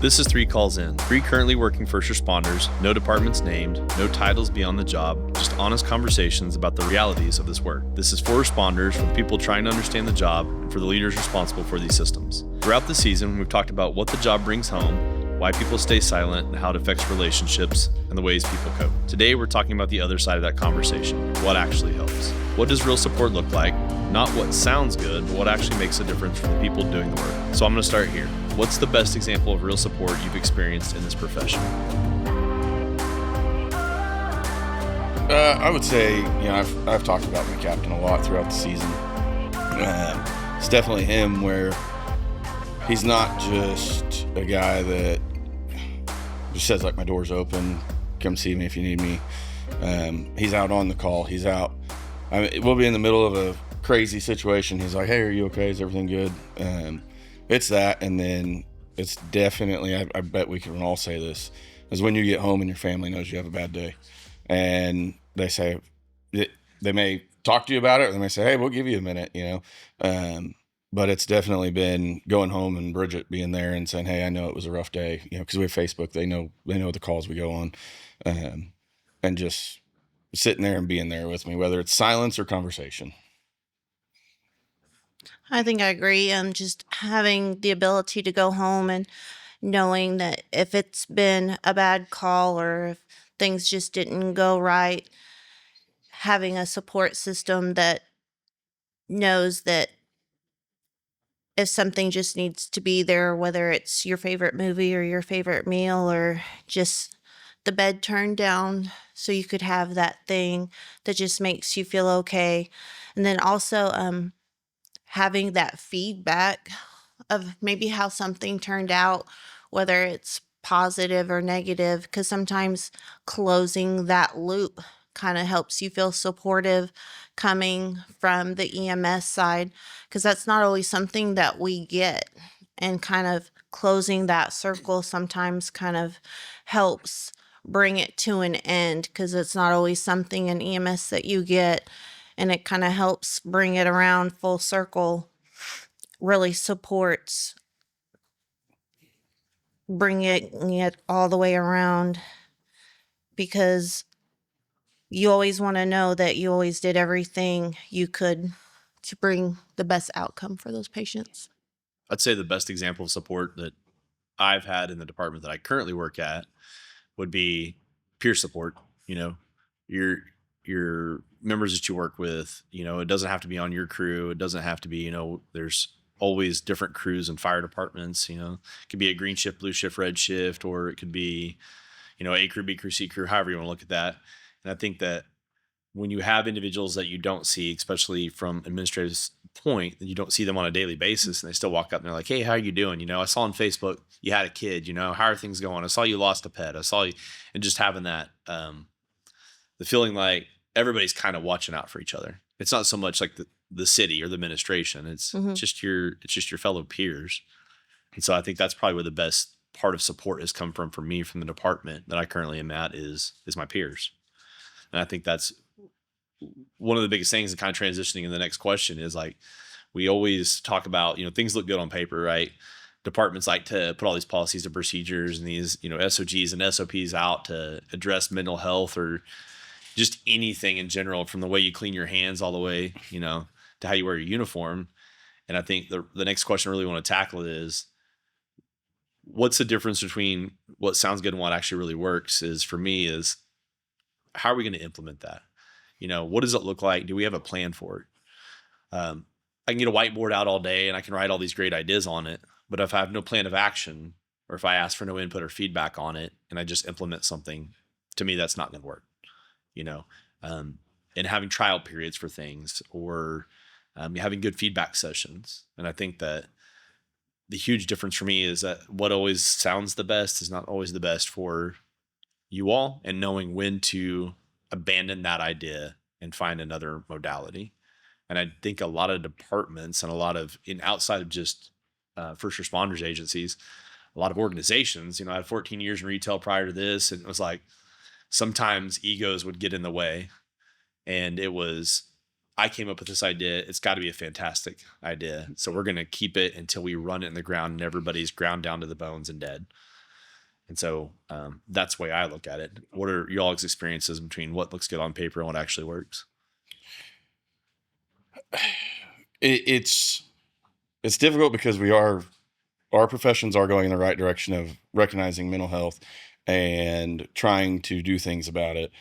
This is 3 Calls In. 3 currently working first responders, no departments named, no titles beyond the job, just honest conversations about the realities of this work. This is for responders, for the people trying to understand the job, and for the leaders responsible for these systems. Throughout the season, we've talked about what the job brings home, why people stay silent, and how it affects relationships, and the ways people cope. Today, we're talking about the other side of that conversation, what actually helps. What does real support look like? Not what sounds good, but what actually makes a difference for the people doing the work. So I'm going to start here. What's the best example of real support you've experienced in this profession? I would say, I've talked about my captain a lot throughout the season. It's definitely him where he's not just a guy that just says, like, my door's open, come see me if you need me. He's out on the call. He's out. We'll be in the middle of a crazy situation. He's like, hey, are you okay? Is everything good? It's that, and then it's definitely, I bet we can all say this, is when you get home and your family knows you have a bad day. And they say, they may talk to you about it, or they may say, hey, we'll give you a minute, but it's definitely been going home and Bridget being there and saying, hey, I know it was a rough day, because we have Facebook. They know the calls we go on, and just sitting there and being there with me, whether it's silence or conversation. I think I agree. Just having the ability to go home and knowing that if it's been a bad call or if things just didn't go right, having a support system that knows that if something just needs to be there, whether it's your favorite movie or your favorite meal or just the bed turned down so you could have that thing that just makes you feel okay. And then also having that feedback of maybe how something turned out, whether it's positive or negative, because sometimes closing that loop kind of helps you feel supportive coming from the EMS side, because that's not always something that we get. And kind of closing that circle sometimes kind of helps bring it to an end, because it's not always something in EMS that you get. And it kind of helps bring it around full circle, really supports bringing it all the way around, because you always want to know that you always did everything you could to bring the best outcome for those patients. I'd say the best example of support that I've had in the department that I currently work at would be peer support. Your members that you work with, it doesn't have to be on your crew. It doesn't have to be, there's always different crews and fire departments. It could be a green shift, blue shift, red shift, or it could be, A crew, B crew, C crew, however you want to look at that. And I think that when you have individuals that you don't see, especially from administrative point, that you don't see them on a daily basis, and they still walk up and they're like, hey, how are you doing? I saw on Facebook you had a kid, how are things going? I saw you lost a pet. I saw you, and just having that, the feeling like everybody's kind of watching out for each other. It's not so much like the city or the administration. It's just your fellow peers. And so I think that's probably where the best part of support has come from for me, from the department that I currently am at, is my peers. And I think that's one of the biggest things, and kind of transitioning in the next question, is like, we always talk about, things look good on paper, right? Departments like to put all these policies and procedures and these, SOGs and SOPs out to address mental health or just anything in general, from the way you clean your hands all the way, to how you wear your uniform. And I think the next question I really want to tackle is, what's the difference between what sounds good and what actually really works? Is, for me, is how are we going to implement that? What does it look like? Do we have a plan for it? I can get a whiteboard out all day and I can write all these great ideas on it. But if I have no plan of action, or if I ask for no input or feedback on it and I just implement something, to me, that's not going to work. And having trial periods for things, or having good feedback sessions. And I think that the huge difference for me is that what always sounds the best is not always the best for you all, and knowing when to abandon that idea and find another modality. And I think a lot of departments and a lot of, outside of just first responders agencies, a lot of organizations, I had 14 years in retail prior to this, and it was like, sometimes egos would get in the way, and it was, I came up with this idea. It's got to be a fantastic idea. So we're going to keep it until we run it in the ground and everybody's ground down to the bones and dead. And so that's the way I look at it. What are y'all's experiences between what looks good on paper and what actually works? It's difficult because our professions are going in the right direction of recognizing mental health and trying to do things about it,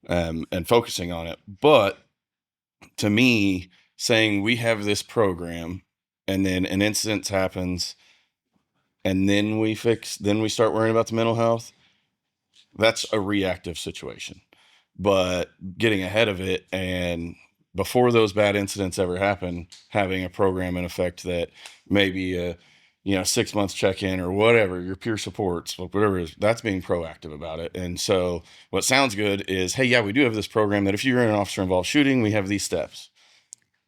and focusing on it. But to me, saying we have this program and then an incident happens and then we start worrying about the mental health, that's a reactive situation. But getting ahead of it and before those bad incidents ever happen, having a program in effect that maybe a 6 months check in or whatever, your peer supports, whatever it is, that's being proactive about it. And so what sounds good is, hey, yeah, we do have this program that if you're in an officer involved shooting, we have these steps.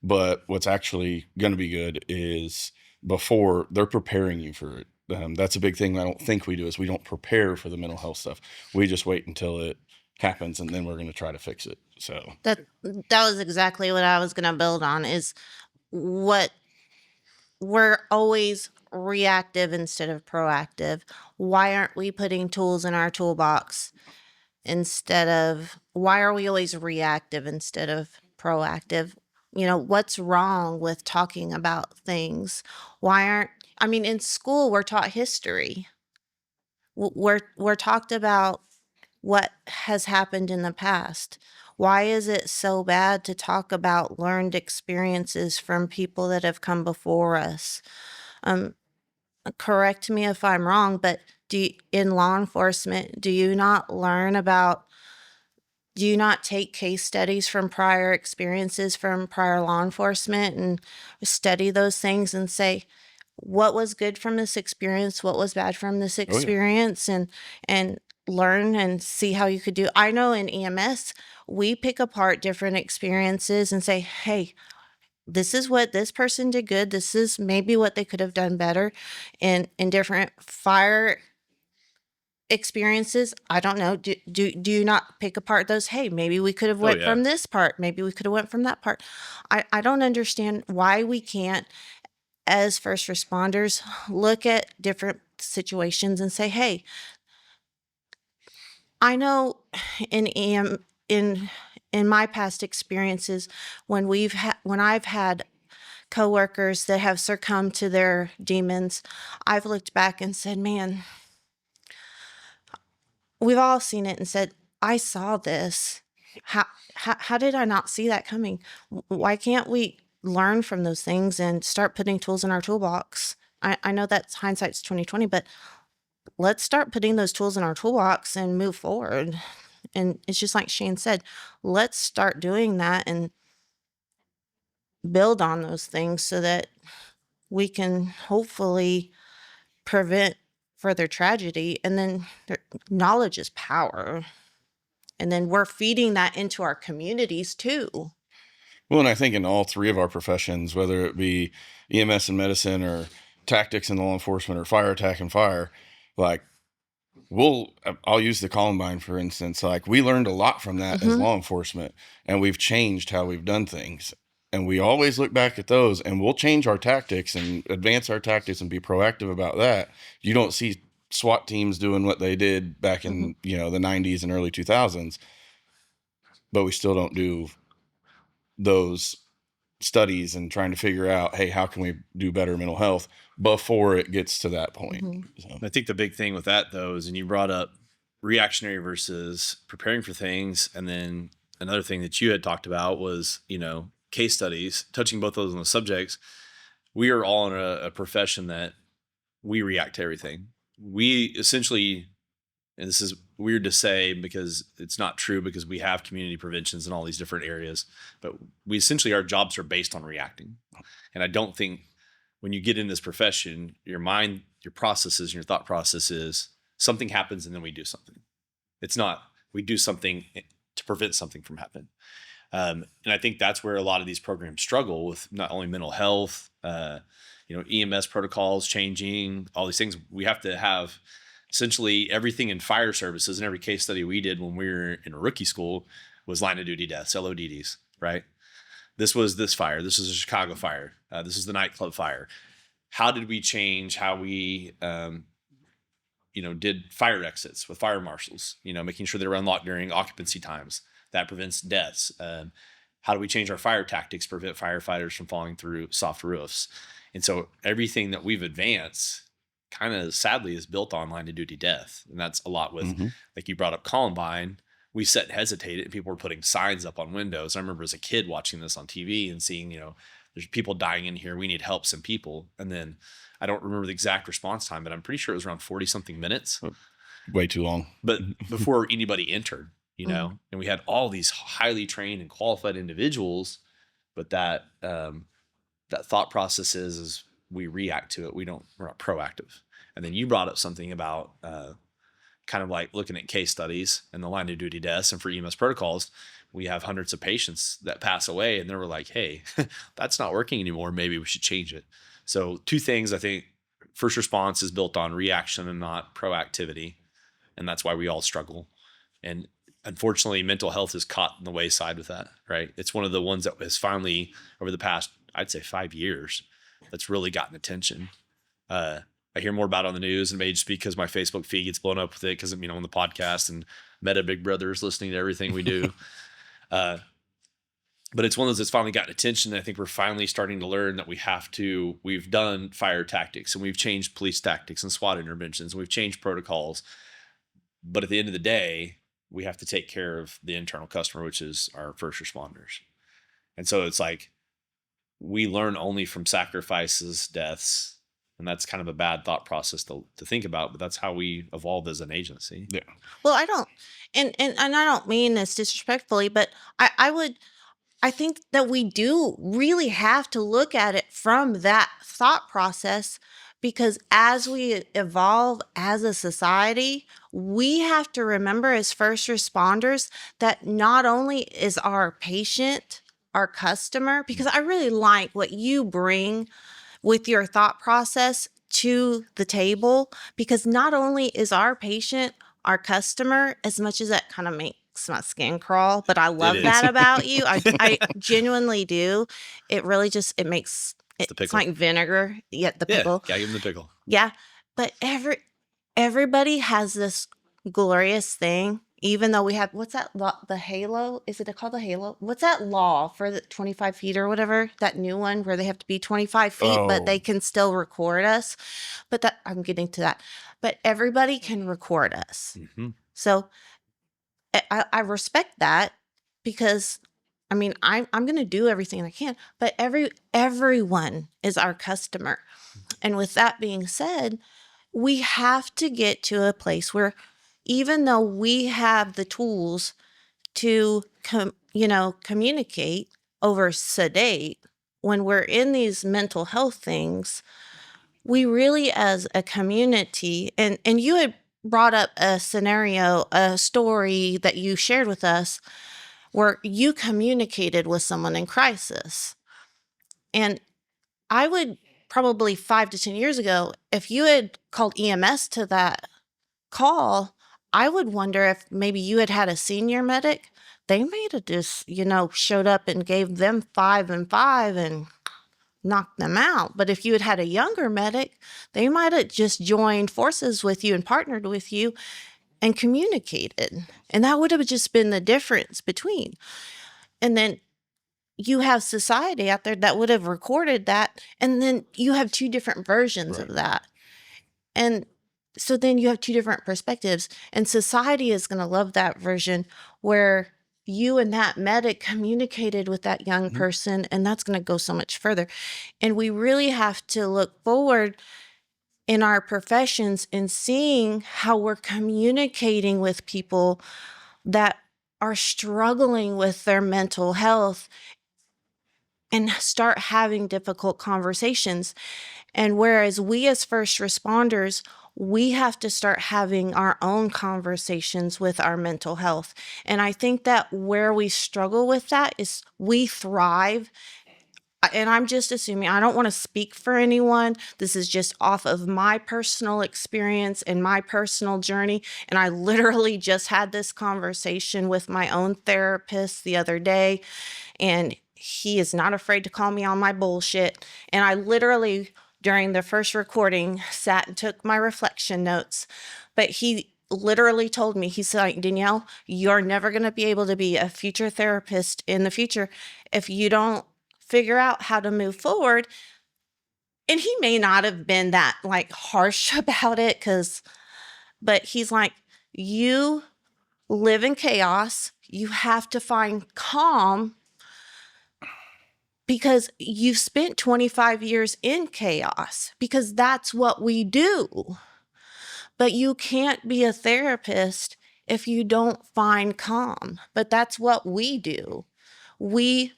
But what's actually going to be good is before they're preparing you for it. That's a big thing I don't think we do is we don't prepare for the mental health stuff. We just wait until it happens and then we're going to try to fix it. So That was exactly what I was going to build on is what we're always reactive instead of proactive. Why aren't we putting tools in our toolbox instead of why are we always reactive instead of proactive? What's wrong with talking about things? Why aren't I mean in school we're taught history. We're talked about what has happened in the past. Why is it so bad to talk about learned experiences from people that have come before us? Um, Correct me if I'm wrong, but in law enforcement, do you not take case studies from prior experiences from prior law enforcement and study those things and say, what was good from this experience, what was bad from this oh yeah. experience, and learn and see how you could do. I know in EMS, we pick apart different experiences and say, hey, this is what this person did good. This is maybe what they could have done better. And in different fire experiences, I don't know. Do you not pick apart those? Hey, maybe we could have Oh went yeah. from this part. Maybe we could have went from that part. I don't understand why we can't, as first responders, look at different situations and say, hey, I know in in my past experiences when I've had coworkers that have succumbed to their demons, I've looked back and said, man, we've all seen it and said, I saw this. How did I not see that coming? Why can't we learn from those things and start putting tools in our toolbox? I know that's hindsight's 2020, but let's start putting those tools in our toolbox and move forward. And it's just like Shane said, let's start doing that and build on those things so that we can hopefully prevent further tragedy. And then knowledge is power. And then we're feeding that into our communities too. Well, and I think in all three of our professions, whether it be EMS and medicine or tactics in law enforcement or fire attack and fire, like I'll use the Columbine for instance. Like we learned a lot from that as Hmm. law enforcement, and we've changed how we've done things. And we always look back at those, and we'll change our tactics and advance our tactics and be proactive about that. You don't see SWAT teams doing what they did back Hmm. in the '90s and early 2000s, but we still don't do those studies and trying to figure out, hey, how can we do better mental health before it gets to that point? Hmm. So, I think the big thing with that though is, and you brought up reactionary versus preparing for things, and then another thing that you had talked about was case studies. Touching both those on the subjects, we are all in a profession that we react to everything. We essentially, and this is weird to say because it's not true because we have community preventions in all these different areas, but we essentially our jobs are based on reacting. And I don't think when you get in this profession, your mind, your processes, your thought process is something happens and then we do something. It's not we do something to prevent something from happening. And I think that's where a lot of these programs struggle with not only mental health, EMS protocols changing, all these things. We have to have essentially everything in fire services, and every case study we did when we were in rookie school was line of duty deaths, LODDs, right? This was this fire. This is a Chicago fire. This is the nightclub fire. How did we change how we did fire exits with fire marshals, making sure they're unlocked during occupancy times. That prevents deaths. How do we change our fire tactics to prevent firefighters from falling through soft roofs? And so everything that we've advanced kind of sadly is built on line of duty death. And that's a lot with, like you brought up Columbine. We sat and hesitated and people were putting signs up on windows. I remember as a kid watching this on TV and seeing, there's people dying in here. We need help, some people. And then I don't remember the exact response time, but I'm pretty sure it was around 40 something minutes. Way too long. But before anybody entered, and we had all these highly trained and qualified individuals, but that thought process is we react to it. We're not proactive. And then you brought up something about kind of like looking at case studies and the line of duty deaths, and for EMS protocols, we have hundreds of patients that pass away and they were like, hey, that's not working anymore. Maybe we should change it. So 2 things, I think first response is built on reaction and not proactivity. And that's why we all struggle. And unfortunately, mental health is caught in the wayside with that, right? It's one of the ones that has finally, over the past, I'd say 5 years, that's really gotten attention. I hear more about it on the news, and maybe just because my Facebook feed gets blown up with it because, on the podcast and Meta Big Brother is listening to everything we do. But it's one of those that's finally gotten attention. And I think we're finally starting to learn that we've done fire tactics and we've changed police tactics and SWAT interventions and we've changed protocols. But at the end of the day, we have to take care of the internal customer, which is our first responders. And so it's like, we learn only from sacrifices, deaths, and that's kind of a bad thought process to think about, but that's how we evolved as an agency. Yeah. Well, I don't, and I don't mean this disrespectfully, but I think that we do really have to look at it from that thought process, because as we evolve as a society, we have to remember as first responders that not only is our patient our customer, because I really like what you bring with your thought process to the table, because not only is our patient our customer, as much as that kind of makes my skin crawl, but I love that about you. I genuinely do. It really just, it makes it's like vinegar. Yeah, the pickle. Yeah, give them the pickle. Yeah, but everybody has this glorious thing. Even though we have, what's that law, the halo? Is it called the halo? What's that law for the 25 feet or whatever? That new one where they have to be 25 feet, but they can still record us. But that, I'm getting to that. But everybody can record us. Mm-hmm. So I respect that, because I'm going to do everything I can, but everyone is our customer. And with that being said, we have to get to a place where, even though we have the tools to communicate over sedate, when we're in these mental health things, we really, as a community, and you had brought up a scenario, a story that you shared with us where you communicated with someone in crisis. And I would probably 5 to 10 years ago, if you had called EMS to that call, I would wonder if maybe you had a senior medic. They may have just, showed up and gave them 5 and 5 and knocked them out. But if you had a younger medic, they might have just joined forces with you and partnered with you and communicated. And that would have just been the difference between. And then you have society out there that would have recorded that. And then you have 2 different versions of that. And so then you have 2 different perspectives, and society is going to love that version where you and that medic communicated with that young person, and that's going to go so much further. And we really have to look forward in our professions and seeing how we're communicating with people that are struggling with their mental health and start having difficult conversations. And whereas we as first responders, we have to start having our own conversations with our mental health. And I think that where we struggle with that is we thrive. And I'm just assuming, I don't want to speak for anyone. This is just off of my personal experience and my personal journey. And I literally just had this conversation with my own therapist the other day, and he is not afraid to call me on my bullshit. And I literally during the first recording sat and took my reflection notes, but he literally told me, he's like, Danielle, you're never going to be able to be a future therapist in the future if you don't figure out how to move forward. And he may not have been that like harsh about it, but he's like, you live in chaos. You have to find calm because you've spent 25 years in chaos, because that's what we do. But you can't be a therapist if you don't find calm. But that's what we do. We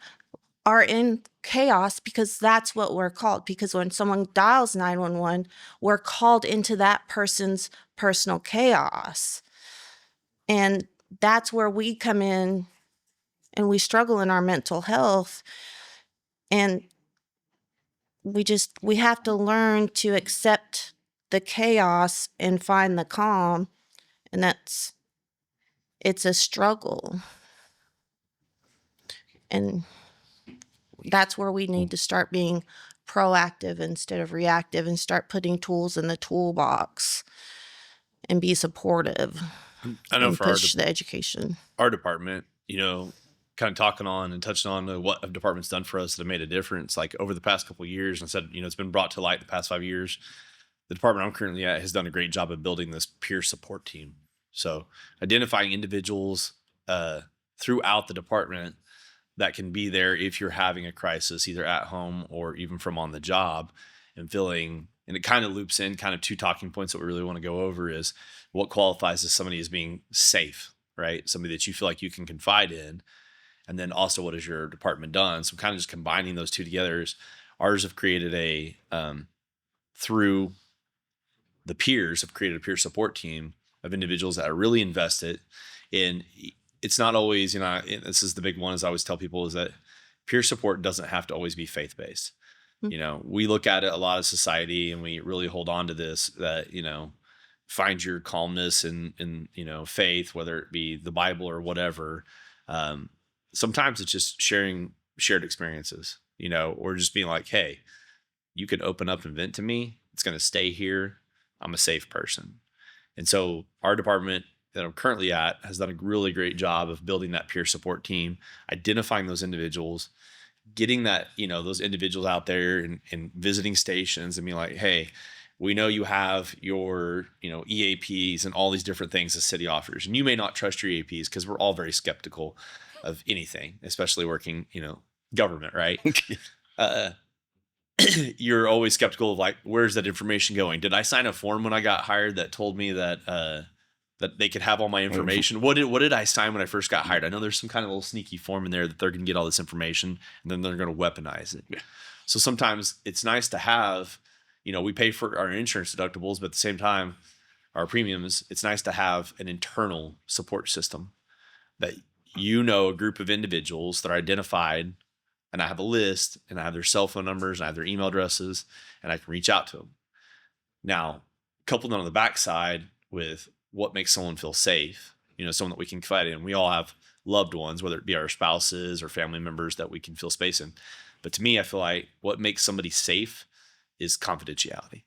are in chaos because that's what we're called. Because when someone dials 911, we're called into that person's personal chaos. And that's where we come in, and we struggle in our mental health. And we have to learn to accept the chaos and find the calm. And it's a struggle. And that's where we need to start being proactive instead of reactive, and start putting tools in the toolbox and be supportive. I know and for push the education. our department, kind of talking on and touching on what a department's done for us that have made a difference. Like over the past couple of years, and I said, it's been brought to light the past 5 years. The department I'm currently at has done a great job of building this peer support team. So identifying individuals throughout the department that can be there if you're having a crisis, either at home or even from on the job, and it kind of loops in kind of two talking points that we really want to go over is what qualifies as somebody as being safe, right? Somebody that you feel like you can confide in. And then also, what has your department done? So kind of just combining those two together ours have created through the peers have created a peer support team of individuals that are really invested in. It's not always, this is the big one, as I always tell people, is that peer support doesn't have to always be faith-based. Mm-hmm. We look at it a lot of society, and we really hold on to this, that, find your calmness in faith, whether it be the Bible or whatever. Sometimes it's just sharing shared experiences, or just being like, hey, you can open up and vent to me. It's going to stay here. I'm a safe person. And so our department that I'm currently at has done a really great job of building that peer support team, identifying those individuals, getting that, those individuals out there and visiting stations and being like, hey, we know you have your, EAPs and all these different things the city offers. And you may not trust your EAPs because we're all very skeptical of anything, especially working, government, right? You're always skeptical of like, where's that information going? Did I sign a form when I got hired that told me that that they could have all my information? What did I sign when I first got hired? I know there's some kind of little sneaky form in there that they're going to get all this information and then they're going to weaponize it. Yeah. So sometimes it's nice to have, we pay for our insurance deductibles, but at the same time, our premiums, it's nice to have an internal support system that, a group of individuals that are identified, and I have a list, and I have their cell phone numbers, and I have their email addresses, and I can reach out to them. Now, coupled on the backside with what makes someone feel safe, someone that we can confide in. We all have loved ones, whether it be our spouses or family members that we can feel space in. But to me, I feel like what makes somebody safe is confidentiality.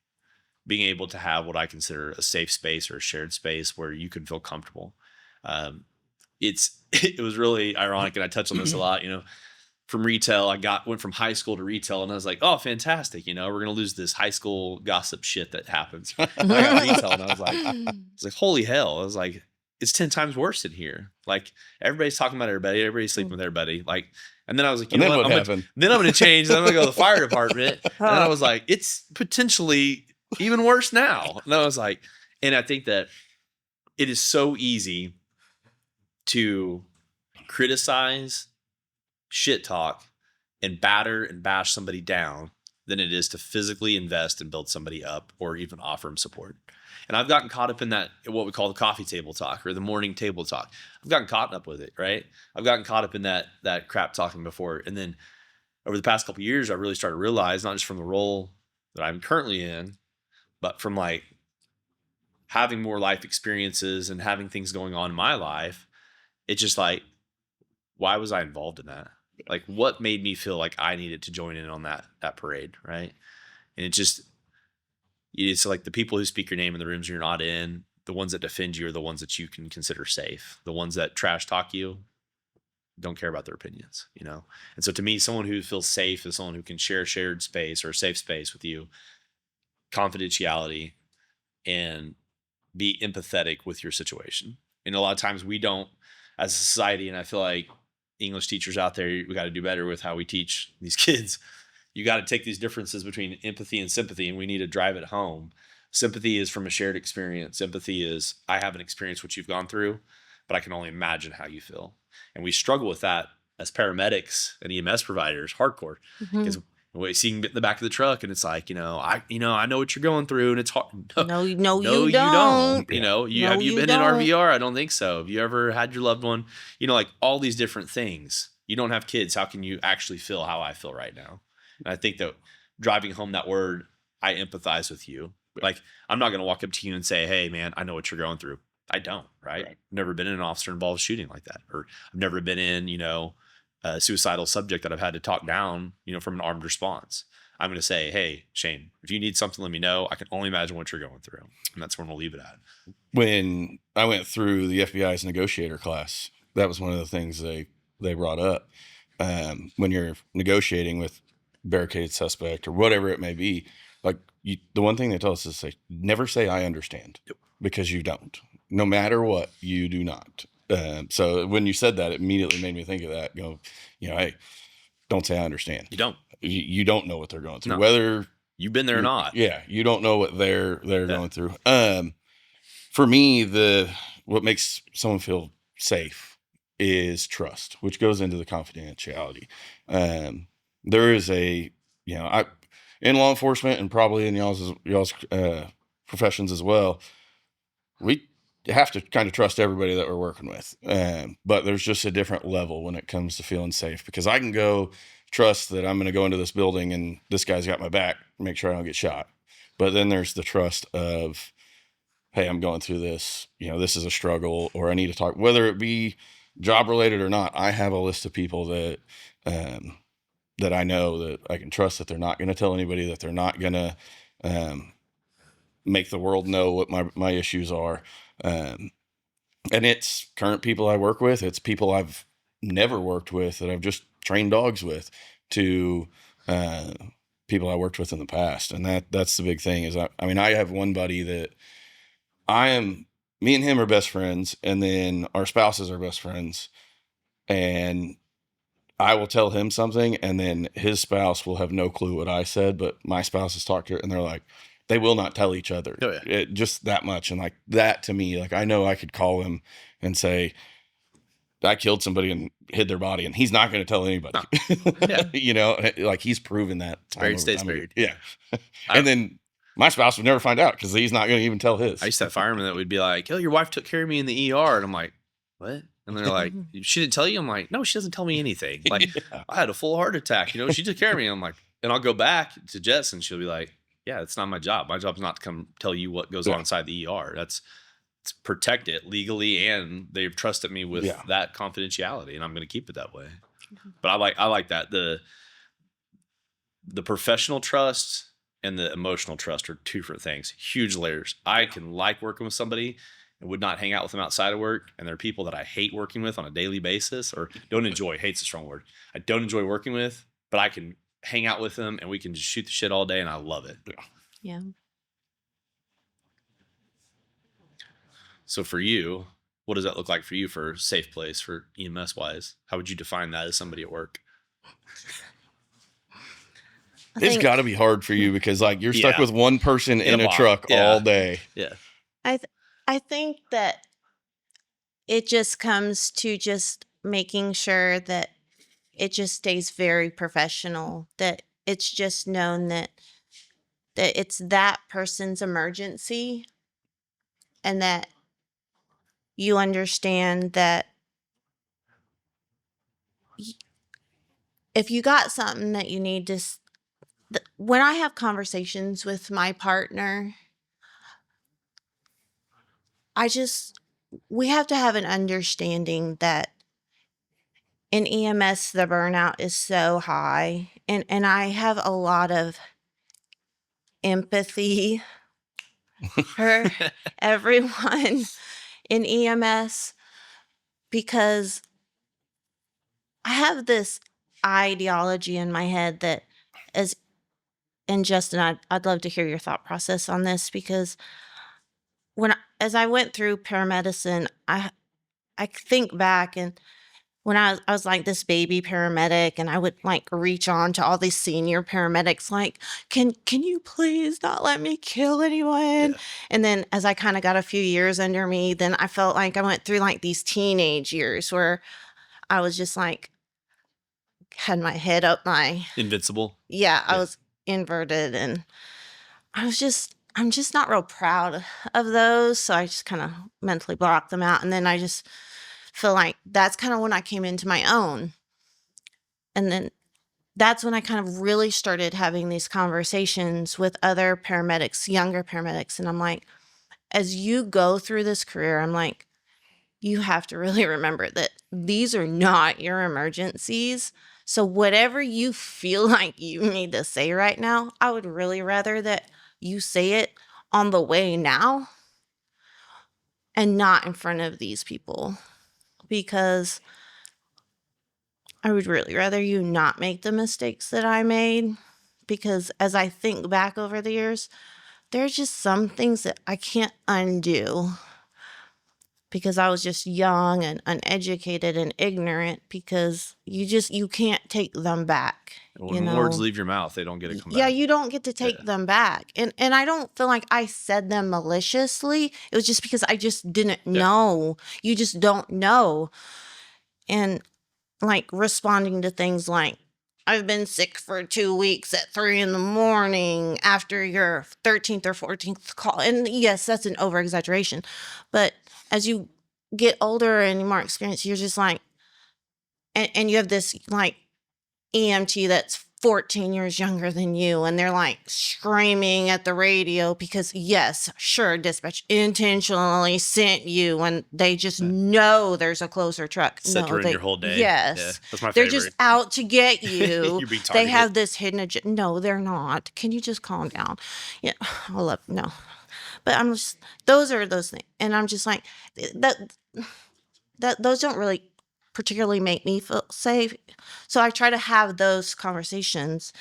Being able to have what I consider a safe space or a shared space where you can feel comfortable. It was really ironic, and I touch on this a lot, from retail, went from high school to retail, and I was like, oh, fantastic. We're going to lose this high school gossip shit that happens. I got retail, and I was like, holy hell. I was like, it's 10 times worse in here. Like, everybody's talking about everybody. Everybody's sleeping with everybody. Like, and then I was like, then what? I'm going to change. Then I'm going to go to the fire department. And then I was like, it's potentially even worse now. And I was like, and I think that it is so easy to criticize, shit talk, and batter and bash somebody down than it is to physically invest and build somebody up or even offer them support. And I've gotten caught up in that, what we call the coffee table talk or the morning table talk. I've gotten caught up with it, right? I've gotten caught up in that crap talking before. And then over the past couple of years, I really started to realize, not just from the role that I'm currently in, but from like having more life experiences and having things going on in my life, it's just like, why was I involved in that? Like, what made me feel like I needed to join in on that parade, right? And it just, It's like the people who speak your name in the rooms you're not in, the ones that defend you are the ones that you can consider safe. The ones that trash talk you, don't care about their opinions, you know? And so to me, someone who feels safe is someone who can share a shared space or a safe space with you, confidentiality, and be empathetic with your situation. And a lot of times we don't, as a society, and I feel like English teachers out there, we got to do better with how we teach these kids. You got to take these differences between empathy and sympathy, and we need to drive it home. Sympathy is from a shared experience. Empathy is, I haven't experienced what you've gone through, but I can only imagine how you feel. And we struggle with that as paramedics and EMS providers, hardcore, because we see in the back of the truck, and it's like, I know what you're going through, and it's hard. No, you You don't. don't. No, Have you you been in don't. RVR? I don't think so. Have you ever had your loved one? Like all these different things. You don't have kids. How can you actually feel how I feel right now? And I think that driving home that word, I empathize with you. Like, I'm not going to walk up to you and say, hey, man, I know what you're going through. I don't, right? I've never been in an officer involved shooting like that. Or I've never been in, a suicidal subject that I've had to talk down, from an armed response. I'm going to say, hey, Shane, if you need something, let me know. I can only imagine what you're going through. And that's where we'll leave it at. When I went through the FBI's negotiator class, that was one of the things they brought up. When you're negotiating with barricaded suspect or whatever it may be, like the one thing they tell us is never say I understand. Yep. Because you don't. No matter what, you do not. So when you said that, it immediately made me think of that. Hey, don't say I understand. You don't. You don't know what they're going through. No. Whether you've been there or not. Yeah, you don't know what they're going through. For me, what makes someone feel safe is trust, which goes into the confidentiality. There is in law enforcement and probably in y'all's professions as well, we have to kind of trust everybody that we're working with. But there's just a different level when it comes to feeling safe, because I can go trust that I'm going to go into this building and this guy's got my back, make sure I don't get shot. But then there's the trust of, hey, I'm going through this, this is a struggle, or I need to talk, whether it be job related or not. I have a list of people that I know that I can trust, that they're not going to tell anybody, that they're not going to make the world know what my issues are. And it's current people I work with. It's people I've never worked with that I've just trained dogs with, to people I worked with in the past. And that's the big thing is, I have one buddy that me and him are best friends, and then our spouses are best friends. And I will tell him something, and then his spouse will have no clue what I said, but my spouse has talked to her, and they're like, they will not tell each other. Oh, yeah. Just that much. And like that to me, like I know I could call him and say, I killed somebody and hid their body, and he's not going to tell anybody. No. Yeah. Like he's proven that. Buried stays buried. Yeah. And then my spouse would never find out because he's not going to even tell his. I used to have firemen that would be like, oh, your wife took care of me in the ER. And I'm like, what? And they're like, she didn't tell you? I'm like, no, she doesn't tell me anything. Like, yeah. I had a full heart attack. She took care of me. I'm like, and I'll go back to Jess, and she'll be like, yeah, it's not my job. My job is not to come tell you what goes on inside the ER. It's protect it legally, and they've trusted me with that confidentiality, and I'm going to keep it that way. But I like that. The professional trust and the emotional trust are two different things. Huge layers. I can like working with somebody and would not hang out with them outside of work. And there are people that I hate working with on a daily basis, or don't enjoy. Hate's a strong word. I don't enjoy working with, but I can hang out with them and we can just shoot the shit all day, and I love it. Yeah. So for you, what does that look like for you for a safe place for EMS wise? How would you define that as somebody at work? It's got to be hard for you because like you're stuck with one person in a truck all day. Yeah. I think that it just comes to just making sure that it just stays very professional, that it's just known that it's that person's emergency, and that you understand that if you got something that you need to, when I have conversations with my partner, we have to have an understanding that in EMS, the burnout is so high, and I have a lot of empathy for everyone in EMS, because I have this ideology in my head that as and Justin, I'd love to hear your thought process on this, because as I went through paramedicine, I think back, and when I was like this baby paramedic, and I would like reach on to all these senior paramedics, like, can you please not let me kill anyone? Yeah. And then as I kind of got a few years under me, then I felt like I went through like these teenage years where I was just like, had my head up my, Invincible. yeah, I Yeah. was inverted, and I'm just not real proud of those. So I just kind of mentally blocked them out. And then I just feel like that's kind of when I came into my own. And then that's when I kind of really started having these conversations with other paramedics, younger paramedics. And I'm like, as you go through this career, I'm like, you have to really remember that these are not your emergencies. So whatever you feel like you need to say right now, I would really rather that you say it on the way now and not in front of these people, because I would really rather you not make the mistakes that I made. Because as I think back over the years, there's just some things that I can't undo because I was just young and uneducated and ignorant, because you can't take them back. When words leave your mouth, they don't get to come Yeah, back. you don't get to take Yeah. them back. And I don't feel like I said them maliciously. It was just because I just didn't know. You just don't know. And like responding to things like, I've been sick for 2 weeks at 3 a.m. after your 13th or 14th call. And yes, that's an over exaggeration. But as you get older and more experienced, you're just like, and you have this like EMT that's 14 years younger than you, and they're like screaming at the radio because, yes, sure, dispatch intentionally sent you, and they just know there's a closer truck. Set to ruin your whole day. Yes. Yeah, that's my They're favorite. just out to get you. You're being They targeted. have this hidden agenda. No, they're not. Can you just calm down? Yeah, I love, no. But I'm just, those are those things. And I'm just like, those don't really particularly make me feel safe. So I try to have those conversations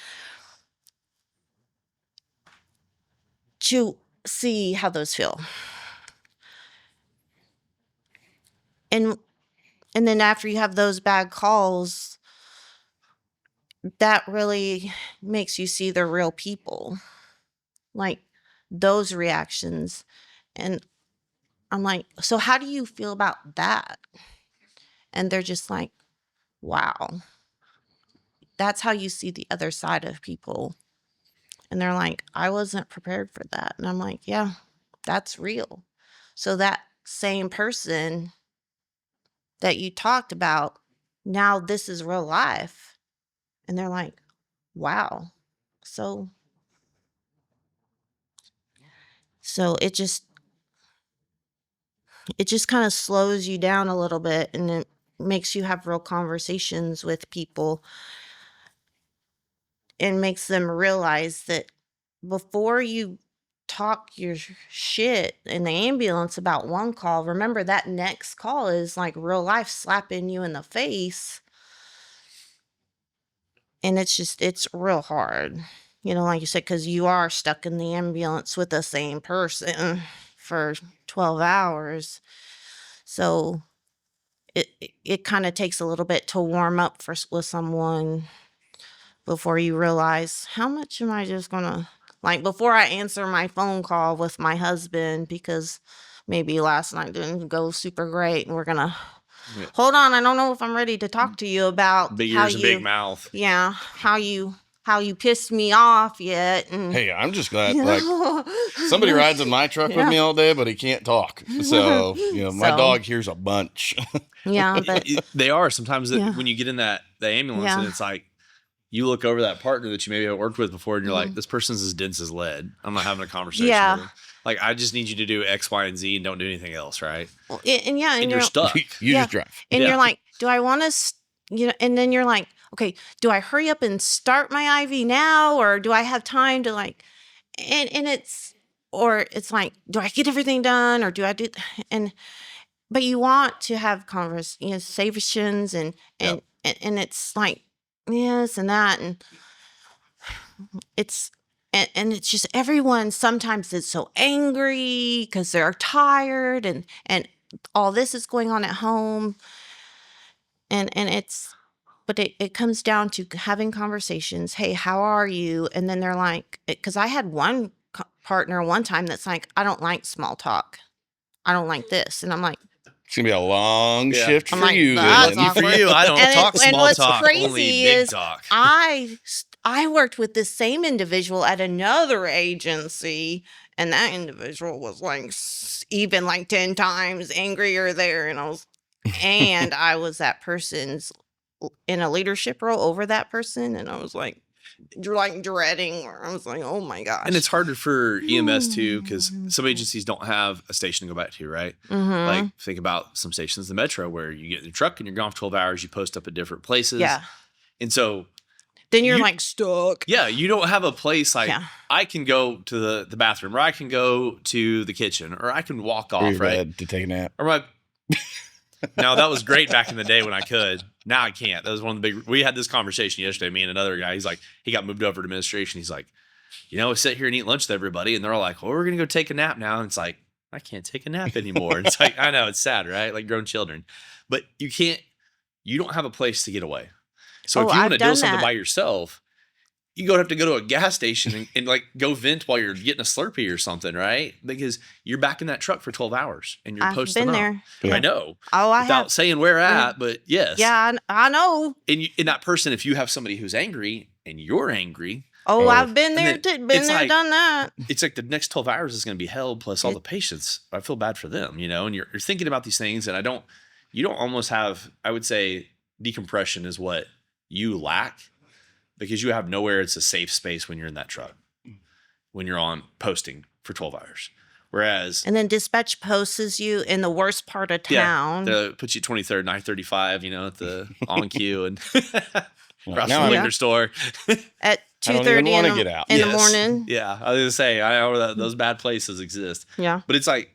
to see how those feel. And then after you have those bad calls, that really makes you see the real people. Like those reactions. And I'm like, so how do you feel about that? And they're just like, wow. That's how you see the other side of people. And they're like, I wasn't prepared for that. And I'm like, yeah, that's real. So that same person that you talked about, now this is real life. And they're like, wow. So it just kind of slows you down a little bit, and it makes you have real conversations with people and makes them realize that before you talk your shit in the ambulance about one call, remember that next call is like real life slapping you in the face. And it's real hard, like you said, because you are stuck in the ambulance with the same person for 12 hours. So it kind of takes a little bit to warm up with someone before you realize, how much am I just gonna, like, before I answer my phone call with my husband, because maybe last night didn't go super great, and we're gonna hold on, I don't know if I'm ready to talk to you about Big how ears and big mouth. Yeah, how you pissed me off yet. And, Hey, I'm just glad, like, somebody rides in my truck with me all day, but he can't talk. So, my dog hears a bunch. Yeah, but They are sometimes when you get in the ambulance, and it's like, you look over that partner that you maybe have worked with before, and you're like, this person's as dense as lead. I'm not having a conversation with them. Like, I just need you to do X, Y, and Z and don't do anything else, right? And you're stuck. You just drive. And you're like, do I want to, and then you're like, okay, do I hurry up and start my IV now, or do I have time to and or it's like, do I get everything done or do I do, and, but you want to have conversations Yeah. and it's like this and that. And it's, and it's just everyone sometimes is so angry because they're tired and all this is going on at home. And it's, but it comes down to having conversations. Hey, how are you? And then they're like, because I had one partner one time that's like, I don't like small talk. I don't like this. And I'm like, It's gonna be a long Yeah. shift I'm for like, you. that's Then. Lucky for awkward. you, I don't And talk and small what's talk, only crazy big is talk. I worked with this same individual at another agency, and that individual was like even like 10 times angrier there. And I was that person's in a leadership role over that person. And I was like dreading, or I was like, oh my gosh. And it's harder for EMS too, because some agencies don't have a station to go back to, right? Mhm. Like, think about some stations in the metro where you get in the truck and you're gone for 12 hours, you post up at different places. Yeah. And so, Then you're you- like stuck. yeah, you don't have a place like, Yeah. I can go to the bathroom, or I can go to the kitchen, or I can walk Or off, your right? bed to take a nap. Or my, now that was great back in the day when I could. Now I can't. That was one of the big. We had this conversation yesterday. Me and another guy. He's like, he got moved over to administration. He's like, I sit here and eat lunch with everybody, and they're all like, "Well, we're gonna go take a nap now." And it's like, I can't take a nap anymore. And it's like, I know, it's sad, right? Like grown children, but you can't. You don't have a place to get away. So Oh, if you want I've to do done something that. by yourself, you have to go to a gas station and like go vent while you're getting a Slurpee or something, right? Because you're back in that truck for 12 hours and you're I've posting been up. there. Yeah. I know. Oh, I Without have. saying where at, but yes. Yeah, I know. And that person, if you have somebody who's angry and you're angry, Oh, Oh. I've been And there then too. Been it's there, like- done that. it's like the next 12 hours is going to be hell plus all the patients. I feel bad for them, and you're thinking about these things, and you don't almost have, I would say decompression is what you lack, because you have nowhere. It's a safe space when you're in that truck, when you're on posting for 12 hours. Whereas, And then dispatch posts you in the worst part of town. puts you 23rd, 935, at the on queue and across Now the I'm- liquor store. At I don't 2:30 even wanna in, get out. in the Yes. morning. Yeah, I was gonna say, I know that those bad places exist, Yeah. but it's like,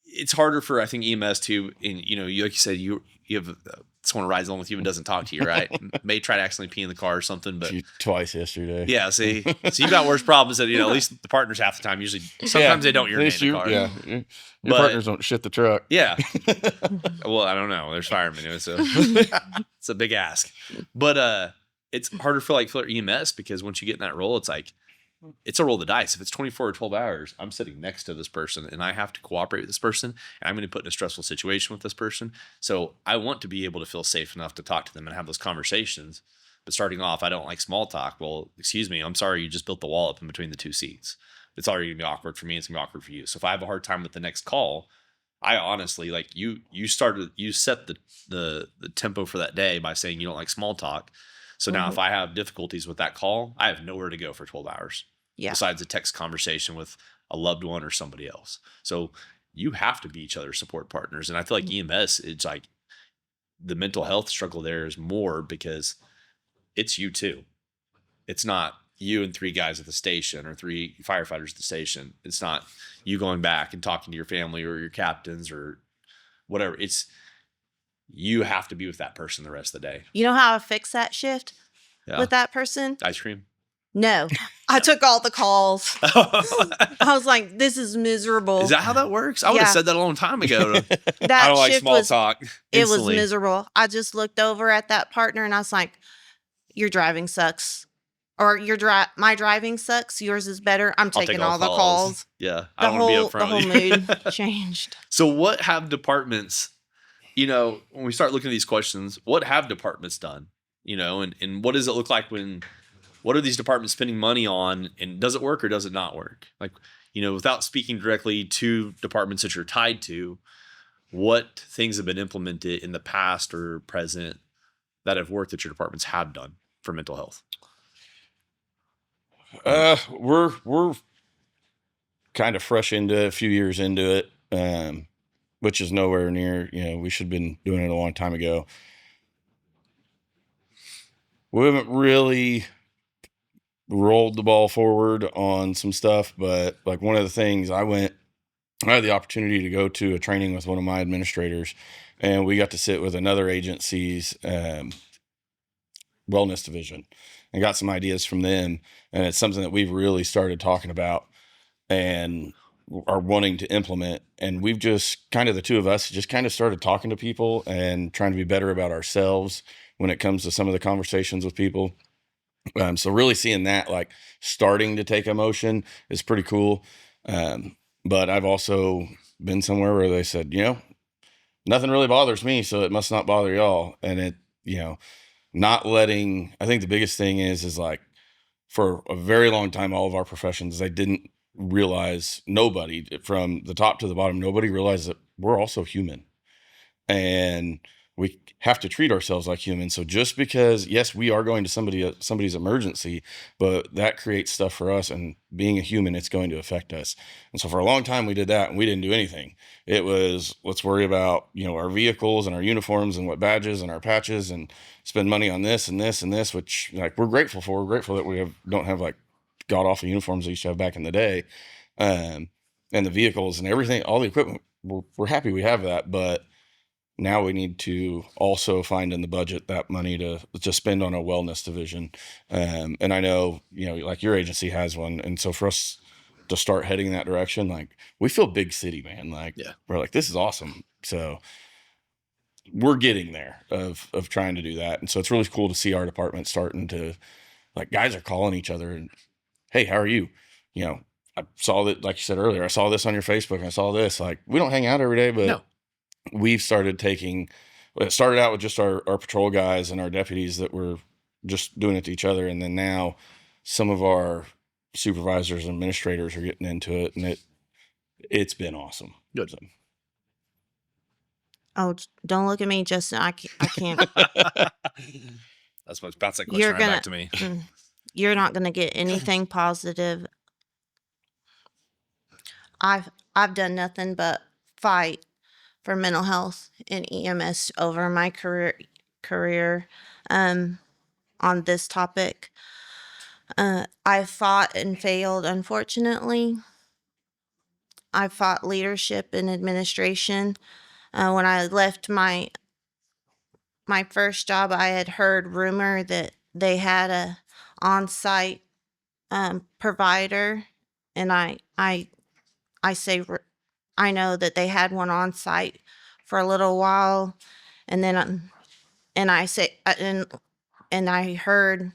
it's harder for, I think, EMS too. And you like you said, you have someone rides along with you and doesn't talk to you, right? May try to accidentally pee in the car or something, but Twice yesterday. yeah, see, so you got worse problems than at least the partners half the time. Usually, sometimes they don't At urinate least in the car. Yeah, your But- partners don't shit the truck. Yeah. Well, I don't know. There's firemen, so it's a big ask. But it's harder for EMS, because once you get in that role, it's like, it's a roll of the dice. If it's 24 or 12 hours, I'm sitting next to this person and I have to cooperate with this person, and I'm going to put in a stressful situation with this person. So I want to be able to feel safe enough to talk to them and have those conversations. But starting off, I don't like small talk. Well, excuse me, I'm sorry, you just built the wall up in between the two seats. It's already going to be awkward for me. It's going to be awkward for you. So if I have a hard time with the next call, I honestly, like, you set the tempo for that day by saying you don't like small talk. So now if I have difficulties with that call, I have nowhere to go for 12 hours. Yeah. Besides a text conversation with a loved one or somebody else. So you have to be each other's support partners. And I feel like EMS, it's like the mental health struggle there is more because it's you too. It's not you and 3 guys at the station or 3 firefighters at the station. It's not you going back and talking to your family or your captains or whatever. It's you have to be with that person the rest of the day. You know how I fix that shift Yeah. with that person? Ice cream. No. I took all the calls. Is I was like, this is miserable. that how that works? I would have Yeah. said that a long time ago. That I don't like shift small was talk. it was Instantly. miserable. I just looked over at that partner and I was like, your driving sucks. Or my driving sucks. Yours is better. I'm I'll take taking all the calls. Yeah, I don't want to be upfront. The whole with you. mood changed. So what have departments, when we start looking at these questions, what have departments done? And what does it look like what are these departments spending money on, and does it work or does it not work? Like, without speaking directly to departments that you're tied to, what things have been implemented in the past or present that have worked that your departments have done for mental health? We're kind of fresh into it, a few years into it, which is nowhere near, we should have been doing it a long time ago. We haven't really rolled the ball forward on some stuff, but like one of the things I had the opportunity to go to a training with one of my administrators, and we got to sit with another agency's wellness division and got some ideas from them. And it's something that we've really started talking about and are wanting to implement. And we've just kind of, the two of us just kind of started talking to people and trying to be better about ourselves when it comes to some of the conversations with people. So really seeing that like starting to take emotion is pretty cool. But I've also been somewhere where they said, nothing really bothers me, so it must not bother y'all. And it, not letting, I think the biggest thing is like for a very long time, all of our professions, they didn't realize, nobody from the top to the bottom, nobody realized that we're also human. And we have to treat ourselves like humans. So just because, yes, we are going to somebody's emergency, but that creates stuff for us. And being a human, it's going to affect us. And so for a long time, we did that and we didn't do anything. It was, let's worry about, our vehicles and our uniforms and what badges and our patches and spend money on this and this and this, which like we're grateful for. We're grateful that don't have like god awful uniforms we used to have back in the day. And the vehicles and everything, all the equipment, we're happy we have that, but now we need to also find in the budget that money to spend on a wellness division. And I know, like your agency has one. And so for us to start heading in that direction, like we feel big city, man. Like we're like, this is awesome. So we're getting there of trying to do that. And so it's really cool to see our department starting to, like, guys are calling each other and, hey, how are you? I saw that, like you said earlier, I saw this on your Facebook and I saw this. Like, we don't hang out every day, but No. We've started it started out with just our patrol guys and our deputies that were just doing it to each other. And then now some of our supervisors and administrators are getting into it, and it's been awesome. Good. So. Oh, don't look at me, Justin. I can't. That's what bounce that question back to me. You're not gonna get anything positive. I've done nothing but fight for mental health and EMS over my career on this topic. I fought and failed, unfortunately. I fought leadership and administration. When I left my first job, I had heard rumor that they had a on-site provider, and I say I know that they had one on site for a little while, and then and I heard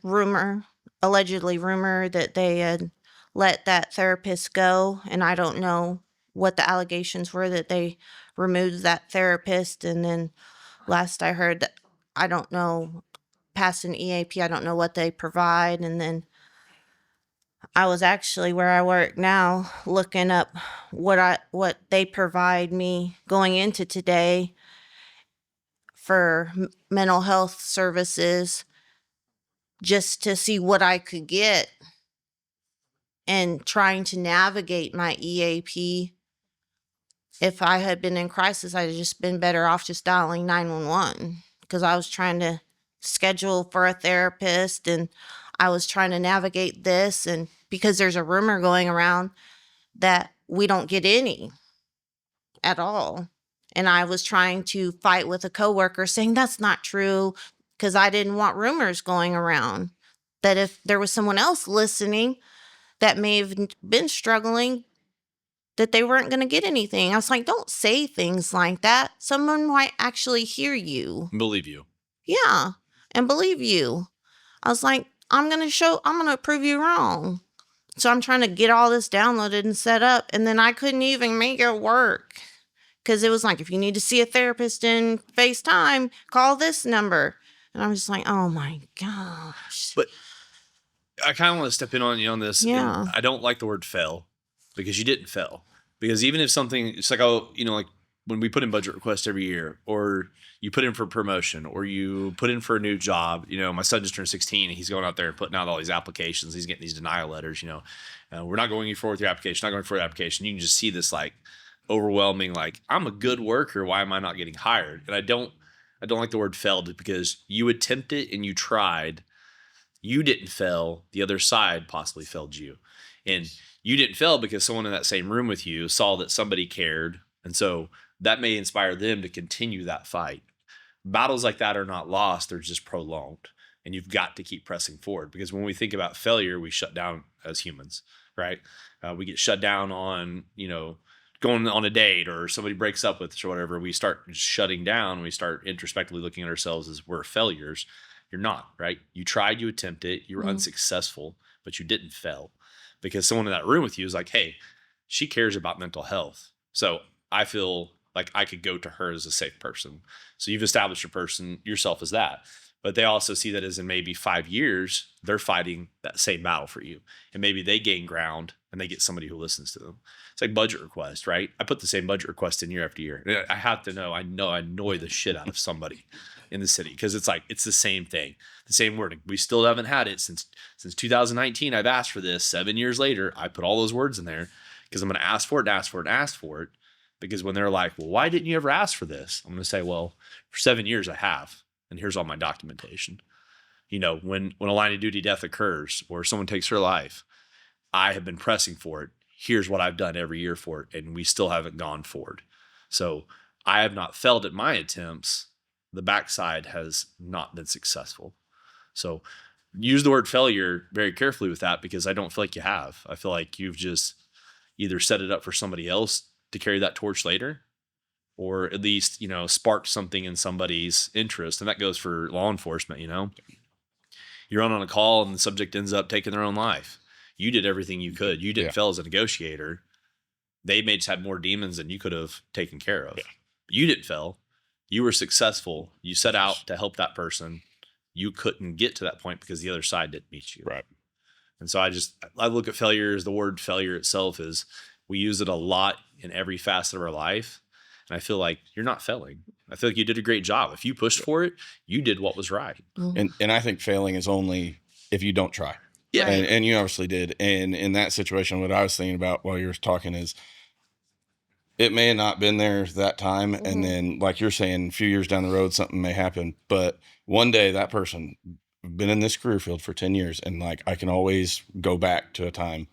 allegedly rumor that they had let that therapist go, and I don't know what the allegations were that they removed that therapist. And then last I heard that, I don't know, past an EAP, I don't know what they provide. And then I was actually where I work now looking up what they provide me going into today for mental health services, just to see what I could get, and trying to navigate my EAP. If I had been in crisis, I'd have just been better off just dialing 911, because I was trying to schedule for a therapist and I was trying to navigate this, and because there's a rumor going around that we don't get any at all. And I was trying to fight with a coworker saying that's not true, because I didn't want rumors going around that if there was someone else listening that may have been struggling, that they weren't going to get anything. I was like, don't say things like that. Someone might actually hear you. Believe you. Yeah, and believe you. I was like, I'm going to prove you wrong. So I'm trying to get all this downloaded and set up, and then I couldn't even make it work, because it was like, if you need to see a therapist in FaceTime, call this number. And I was just like, oh my gosh. But I kind of want to step in on this. Yeah. And I don't like the word fail, because you didn't fail. Because even if something, it's like, like when we put in budget requests every year, or you put in for promotion, or you put in for a new job. My son just turned 16 and he's going out there and putting out all these applications. He's getting these denial letters, we're not going forward with your application, not going forward with your application. You can just see this like overwhelming, like, I'm a good worker, why am I not getting hired? And I don't like the word failed, because you attempted and you tried, You didn't fail. The other side possibly failed you. And you didn't fail because someone in that same room with you saw that somebody cared. And so that may inspire them to continue that fight. Battles like that are not lost, they're just prolonged. And you've got to keep pressing forward, because when we think about failure, we shut down as humans, right? We get shut down on, going on a date, or somebody breaks up with us or whatever. We start shutting down. We start introspectively looking at ourselves as we're failures. You're not, right? You tried, you attempted, you were unsuccessful, but you didn't fail, because someone in that room with you is like, hey, she cares about mental health. So I feel like I could go to her as a safe person. So you've established yourself as that. But they also see that as in maybe 5 years, they're fighting that same battle for you. And maybe they gain ground and they get somebody who listens to them. It's like budget request, right? I put the same budget request in year after year. I have to know, I annoy the shit out of somebody in the city, because it's the same thing, the same wording. We still haven't had it since 2019. I've asked for this. 7 years later, I put all those words in there because I'm going to ask for it and ask for it and ask for it. Because when they're like, well, why didn't you ever ask for this? I'm going to say, well, for 7 years I have. And here's all my documentation. When a line of duty death occurs or someone takes their life, I have been pressing for it. Here's what I've done every year for it. And we still haven't gone forward. So I have not failed at my attempts. The backside has not been successful. So use the word failure very carefully with that, because I don't feel like you have. I feel like you've just either set it up for somebody else to carry that torch later, or at least, spark something in somebody's interest. And that goes for law enforcement. You're on a call and the subject ends up taking their own life. You did everything you could. You didn't fail as a negotiator. They may just had more demons than you could have taken care of. Yeah. You didn't fail. You were successful. You set out to help that person. You couldn't get to that point because the other side didn't meet you. Right. And so I look at failure as, the word failure itself is, we use it a lot in every facet of our life. And I feel like you're not failing. I feel like you did a great job. If you pushed for it, you did what was right. And I think failing is only if you don't try. Yeah. And you obviously did. And in that situation, what I was thinking about while you were talking is, it may have not been there that time. And then, like you're saying, a few years down the road, something may happen. But one day that person been in this career field for 10 years. And like, I can always go back to a time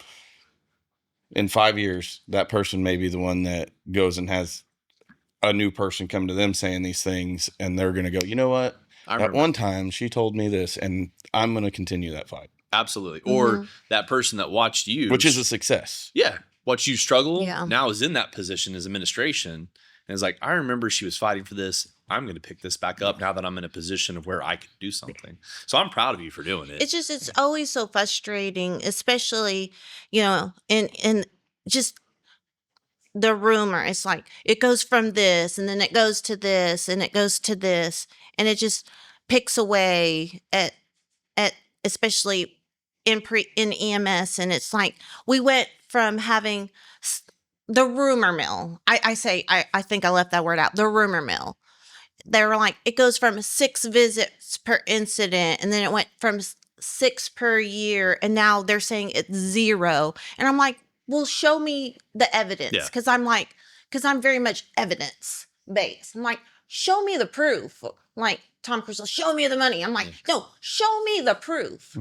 in 5 years, that person may be the one that goes and has a new person come to them saying these things, and they're going to go, you know what? At one time she told me this, and I'm going to continue that fight. Absolutely. Or that person that watched you, which is a success. Yeah. Watched you struggle. Yeah. Now is in that position as administration. And it's like, I remember she was fighting for this. I'm going to pick this back up now that I'm in a position of where I can do something. So I'm proud of you for doing it. It's always so frustrating, especially, in just the rumor. It's like, it goes from this, and then it goes to this, and it goes to this, and it just picks away at especially in EMS. And it's like, we went from having the rumor mill. I think I left that word out. The rumor mill. They were like, it goes from 6 visits per incident, and then it went from 6 per year, and now they're saying it's 0. And I'm like, well, show me the evidence. Because I'm very much evidence based. I'm like, show me the proof. Like Tom Cruise, show me the money. I'm like, no, show me the proof.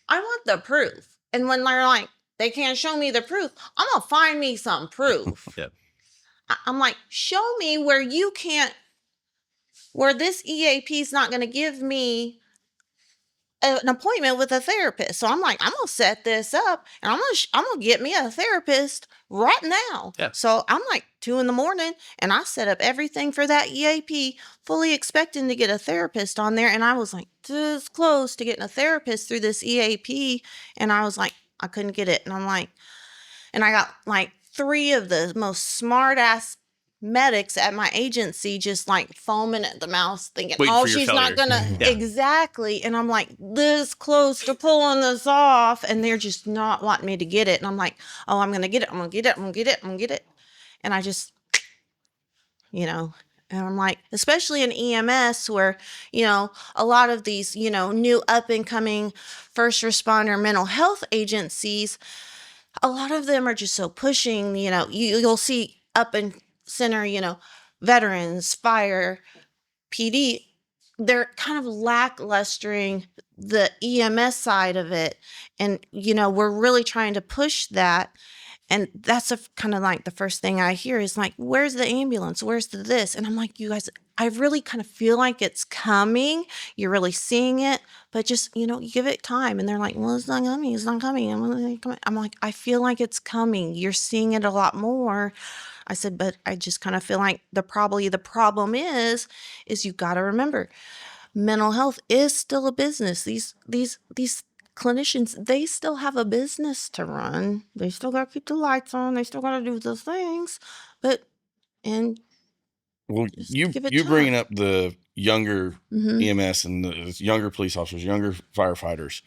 I want the proof. And when they're like, they can't show me the proof, I'm going to find me some proof. I'm like, show me where this EAP is not going to give me an appointment with a therapist. So I'm like, I'm going to set this up, and I'm going to get me a therapist right now. Yeah. So I'm like 2 a.m, and I set up everything for that EAP, fully expecting to get a therapist on there. And I was like, this close to getting a therapist through this EAP. And I was like, I couldn't get it. And I'm like, and I got like 3 of the most smart ass medics at my agency just like foaming at the mouth, thinking, she's not gonna exactly. And I'm like, this close to pulling this off, and they're just not wanting me to get it. And I'm like, I'm gonna get it. And I just, and I'm like, especially in EMS, where a lot of these new up and coming first responder mental health agencies, a lot of them are just so pushing. You'll see up and center, veterans, fire, PD, they're kind of lacklustering the EMS side of it. And, we're really trying to push that. And that's kind of like the first thing I hear is like, where's the ambulance? Where's the this? And I'm like, you guys, I really kind of feel like it's coming. You're really seeing it, but just, you give it time. And they're like, well, it's not coming. It's not coming. I'm like, I feel like it's coming. You're seeing it a lot more. I said, but I just kind of feel like the problem is you got to remember mental health is still a business. These clinicians, they still have a business to run. They still got to keep the lights on. They still got to do the things, but and Well, just you give it you time. bringing up the younger Mhm. EMS and the younger police officers, younger firefighters.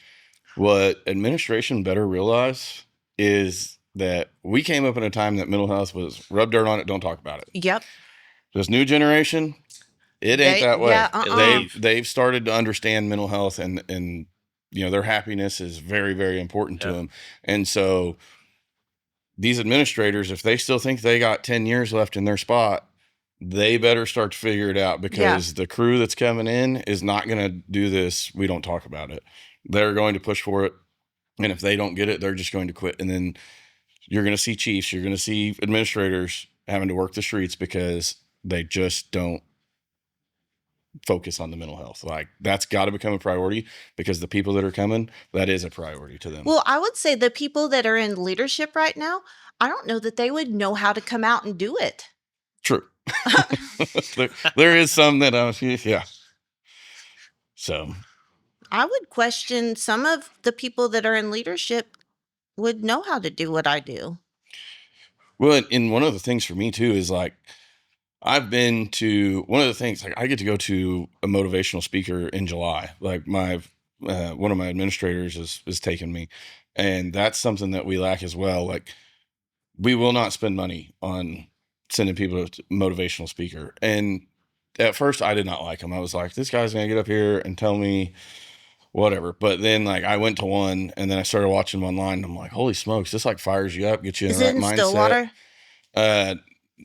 What administration better realize is that we came up in a time that mental health was rub dirt on it, don't talk about it. Yep. This new generation, it ain't that way. Yeah. They've started to understand mental health and their happiness is very, very important to Yeah. them. And so these administrators, if they still think they got 10 years left in their spot, they better start to figure it out because the crew that's coming in is not going to do this. We don't talk about it. They're going to push for it. And if they don't get it, they're just going to quit. And then you're going to see chiefs, you're going to see administrators having to work the streets because they just don't focus on the mental health. Like that's got to become a priority because the people that are coming, that is a priority to them. Well, I would say the people that are in leadership right now, I don't know that they would know how to come out and do it. True. there is some that yeah. So I would question some of the people that are in leadership would know how to do what I do. well, and one of the things for me too is like I've been to one of the things like I get to go to a motivational speaker in July. Like my one of my administrators is taking me, and that's something that we lack as well. Like we will not spend money on sending people to motivational speaker. And at first I did not like him. I was like, this guy's going to get up here and tell me whatever. But then like I went to one and then I started watching him online and I'm like, holy smokes, this like fires you up, gets you in Is the it right in mindset. Stillwater?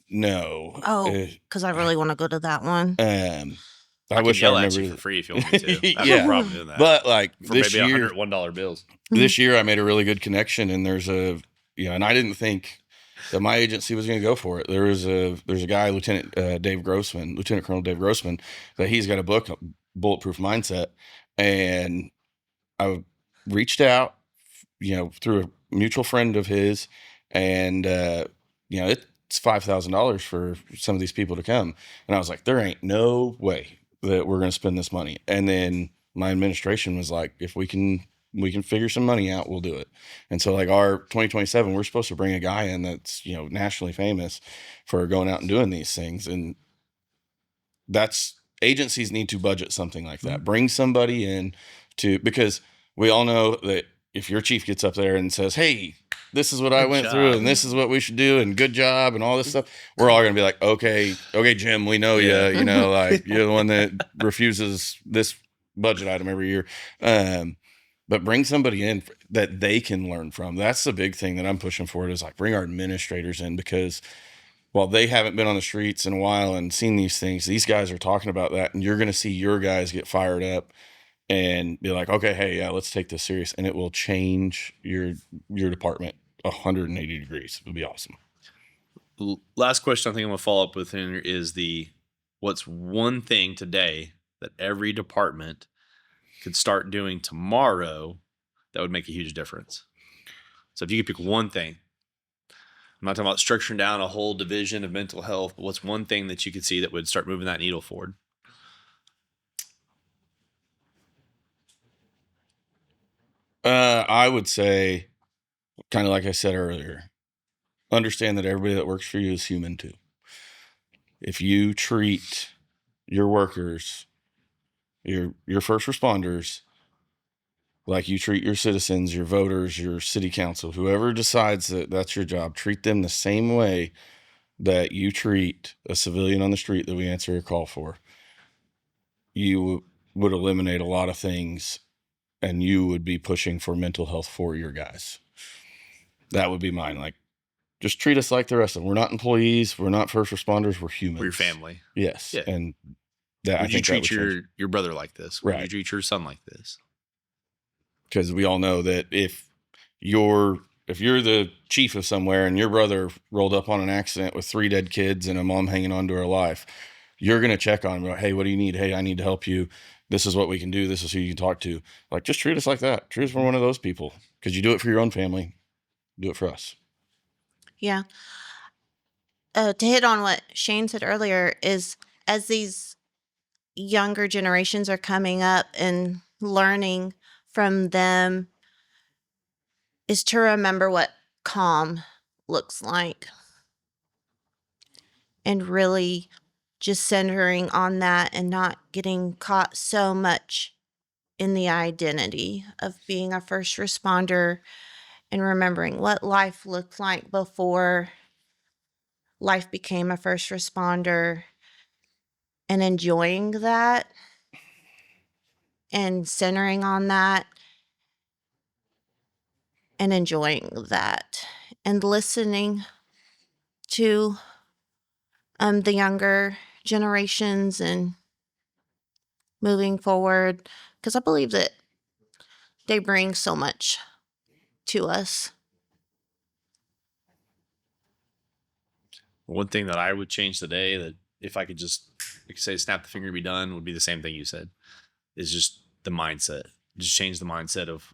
No. Oh, because I really want to go to that one. I wish I yell at remember you for free if you want me to. I have Yeah. no problem doing that. But like for this maybe year, $101 bills. this year I made a really good connection and there's a, and I didn't think that my agency was going to go for it. There's a guy, Lieutenant Colonel Dave Grossman, that he's got a book, Bulletproof Mindset. And I reached out, through a mutual friend of his and, it's $5,000 for some of these people to come. And I was like, there ain't no way that we're going to spend this money. And then my administration was like, if we can figure some money out, we'll do it. And so like our 2027, we're supposed to bring a guy in that's, nationally famous for going out and doing these things. And that's agencies need to budget something like that. Bring somebody in because we all know that if your chief gets up there and says, hey, this is what I went through and this is what we should do and good job and all this stuff, we're all going to be like, okay, Jim, we know you, like you're the one that refuses this budget item every year. But bring somebody in that they can learn from. That's the big thing that I'm pushing for is like bring our administrators in because while they haven't been on the streets in a while and seen these things, these guys are talking about that and you're going to see your guys get fired up and be like, okay, hey, yeah, let's take this serious. And it will change your department 180 degrees. It'll be awesome. Last question I think I'm going to follow up with here is what's one thing today that every department could start doing tomorrow that would make a huge difference? So if you could pick one thing, I'm not talking about structuring down a whole division of mental health, but what's one thing that you could see that would start moving that needle forward? I would say, kind of like I said earlier, understand that everybody that works for you is human too. If you treat your workers, your first responders, like you treat your citizens, your voters, your city council, whoever decides that that's your job, treat them the same way that you treat a civilian on the street that we answer a call for. You would eliminate a lot of things and you would be pushing for mental health for your guys. That would be mine. Like, just treat us like the rest of them. We're not employees. We're not first responders. We're humans. We're your family. Yes. Yeah. And That I Would you think that would treat change. your brother like this? Would you Right. treat your son like this? Because we all know that if you're the chief of somewhere and your brother rolled up on an accident with 3 dead kids and a mom hanging on to her life, you're going to check on him. Hey, what do you need? Hey, I need to help you. This is what we can do. This is who you can talk to. Like, just treat us like that. Treat us for one of those people, because you do it for your own family. Do it for us. Yeah. To hit on what Shane said earlier, is as these younger generations are coming up and learning from them, is to remember what calm looks like, and really just centering on that and not getting caught so much in the identity of being a first responder, and remembering what life looked like before life became a first responder, and enjoying that and centering on that and enjoying that and listening to the younger generations and moving forward, because I believe that they bring so much to us. One thing that I would change today, that if I could just say snap the finger and be done, would be the same thing you said, is just the mindset. Just change the mindset of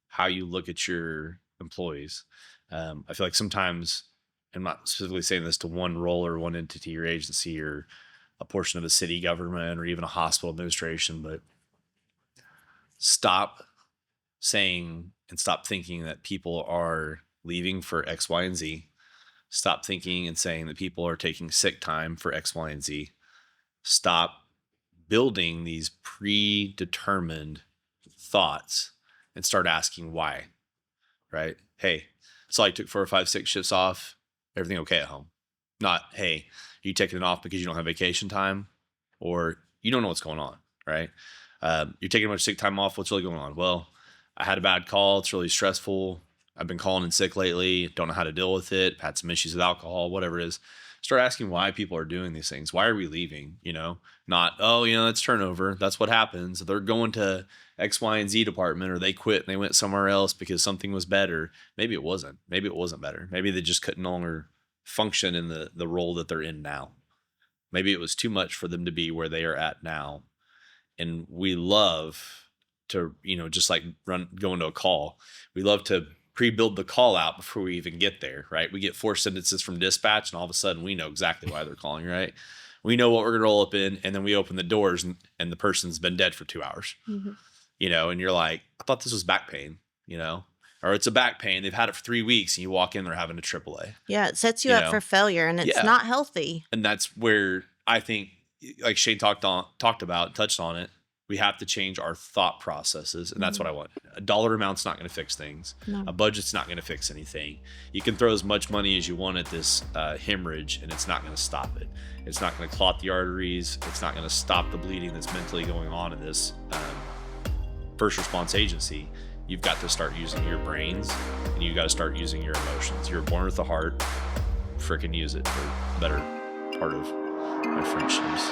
how you look at your employees. I feel like sometimes, I'm not specifically saying this to one role or one entity or agency or a portion of a city government or even a hospital administration, but stop saying and stop thinking that people are leaving for X, Y, and Z. Stop thinking and saying that people are taking sick time for X, Y, and Z. Stop building these predetermined thoughts and start asking why, right? Hey, so I took 4 or 5, 6 shifts off. Everything okay at home? Not, hey, are you taking it off because you don't have vacation time or you don't know what's going on, right? You're taking much sick time off. What's really going on? Well, I had a bad call. It's really stressful. I've been calling in sick lately. Don't know how to deal with it. Had some issues with alcohol, whatever it is. Start asking why people are doing these things. Why are we leaving? Not, that's turnover. That's what happens. They're going to X, Y, and Z department, or they quit and they went somewhere else because something was better. Maybe it wasn't. Maybe it wasn't better. Maybe they just couldn't no longer function in the role that they're in now. Maybe it was too much for them to be where they are at now. And we love to, just like go into a call. We love to pre-build the call out before we even get there, right? We get 4 sentences from dispatch and all of a sudden we know exactly why they're calling, right? We know what we're going to roll up in, and then we open the doors and the person's been dead for 2 hours, Mm-hmm. And you're like, I thought this was back pain, or it's a back pain. They've had it for 3 weeks and you walk in, they're having a AAA. Yeah, it sets you up for failure, and it's not healthy. And that's where I think, like Shane touched on it, we have to change our thought processes. And that's what I want. A dollar amount's not going to fix things. No. A budget's not going to fix anything. You can throw as much money as you want at this hemorrhage, and it's not going to stop it. It's not going to clot the arteries. It's not going to stop the bleeding that's mentally going on in this first response agency. You've got to start using your brains, and you've got to start using your emotions. You're born with a heart. Frickin' use it for the better part of my friendships.